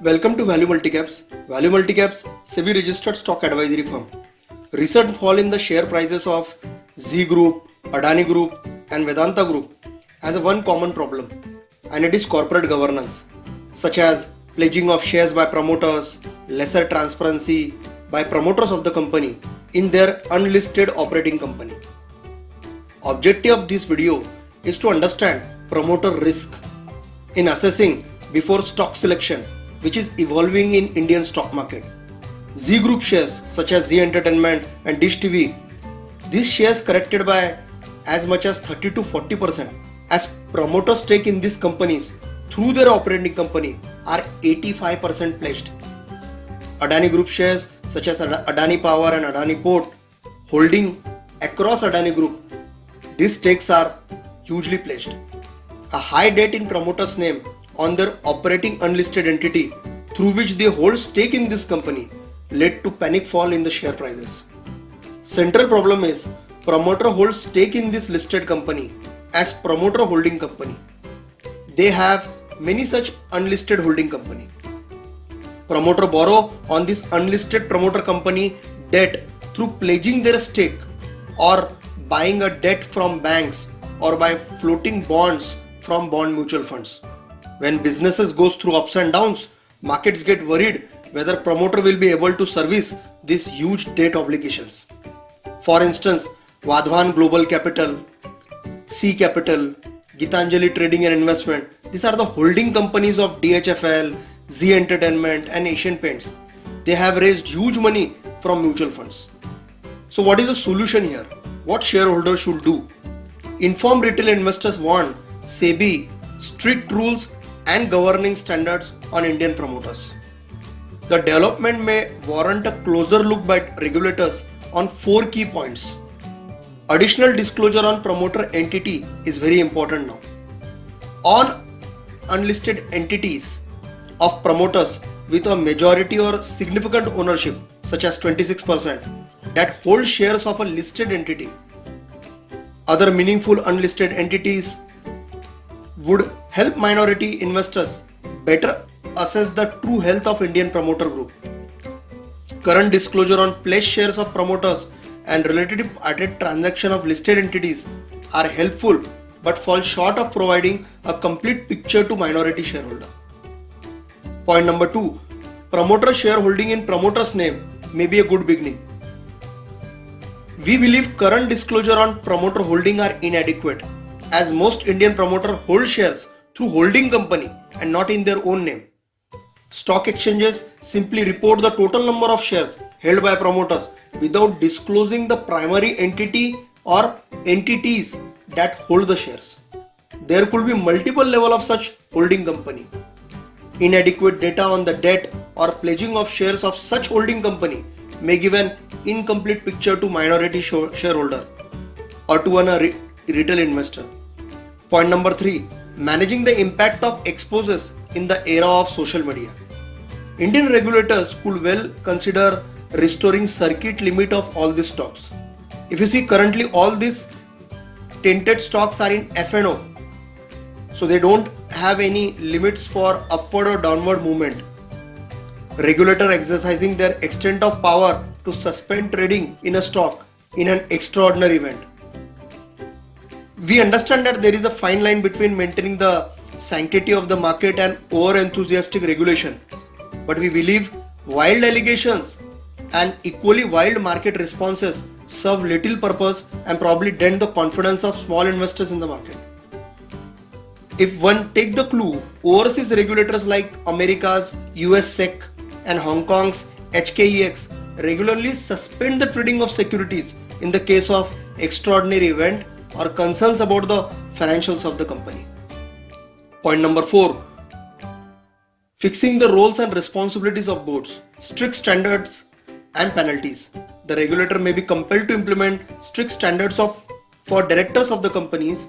Welcome to ValueMulticaps. ValueMulticaps, SEBI registered stock advisory firm. Recent fall in the share prices of ZEE Group, Adani Group and Vedanta Group has one common problem, and it is corporate governance, such as pledging of shares by promoters, lesser transparency by promoters of the company in their unlisted operating company. Objective of this video is to understand promoter risk in assessing before stock selection, which is evolving in Indian stock market. ZEE Group shares such as ZEE Entertainment and Dish TV, these shares corrected by as much as 30 to 40% as promoter stake in these companies through their operating company are 85% pledged. Adani Group shares such as Adani Power and Adani Port holding across Adani Group, these stakes are hugely pledged. A high debt in promoter's name on their operating unlisted entity through which they hold stake in this company led to panic fall in the share prices. Central problem is promoter holds stake in this listed company as promoter holding company. They have many such unlisted holding company. Promoter borrow on this unlisted promoter company debt through pledging their stake or buying a debt from banks or by floating bonds from bond mutual funds. When businesses goes through ups and downs, markets get worried whether promoter will be able to service these huge debt obligations. For instance, Vadhavan Global Capital, C Capital, Gitanjali Trading and Investment, these are the holding companies of DHFL, ZEE Entertainment and Asian Paints. They have raised huge money from mutual funds. So what is the solution here? What shareholders should do? Informed retail investors want SEBI strict rules and governing standards on Indian promoters. The development may warrant a closer look by regulators on 4 key points. Additional disclosure on promoter entity is very important now. On unlisted entities of promoters with a majority or significant ownership such as 26% that hold shares of a listed entity. Other meaningful unlisted entities would help minority investors better assess the true health of Indian promoter group. Current disclosure on pledged shares of promoters and related added transaction of listed entities are helpful but fall short of providing a complete picture to minority shareholder. Point number 2. Promoter shareholding in promoter's name may be a good beginning. We believe current disclosure on promoter holding are inadequate as most Indian promoter hold shares through holding company and not in their own name. Stock exchanges simply report the total number of shares held by promoters without disclosing the primary entity or entities that hold the shares. There could be multiple levels of such holding company. Inadequate data on the debt or pledging of shares of such holding company may give an incomplete picture to minority shareholder or to a retail investor. Point number 3. Managing the impact of exposes in the era of social media. Indian regulators could well consider restoring circuit limit of all these stocks. If you see currently all these tinted stocks are in F&O, so they don't have any limits for upward or downward movement. Regulator exercising their extent of power to suspend trading in a stock in an extraordinary event. We understand that there is a fine line between maintaining the sanctity of the market and over-enthusiastic regulation, but we believe wild allegations and equally wild market responses serve little purpose and probably dent the confidence of small investors in the market. If one take the clue, overseas regulators like America's US SEC and Hong Kong's HKEX regularly suspend the trading of securities in the case of extraordinary event or concerns about the financials of the company. Point number 4. Fixing the roles and responsibilities of boards, strict standards and penalties. The regulator may be compelled to implement strict standards for directors of the companies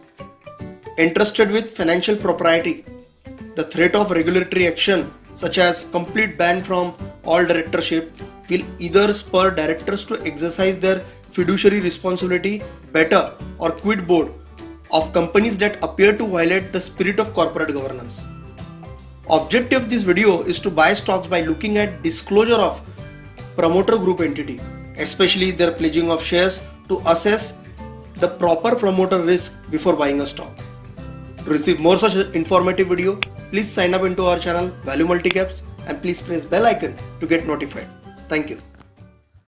entrusted with financial propriety. The threat of regulatory action such as complete ban from all directorship will either spur directors to exercise their fiduciary responsibility better or quit board of companies that appear to violate the spirit of corporate governance. Objective of this video is to buy stocks by looking at disclosure of promoter group entity, especially their pledging of shares, to assess the proper promoter risk before buying a stock. To receive more such informative video, please sign up into our channel Value Multicaps and please press bell icon to get notified. Thank you.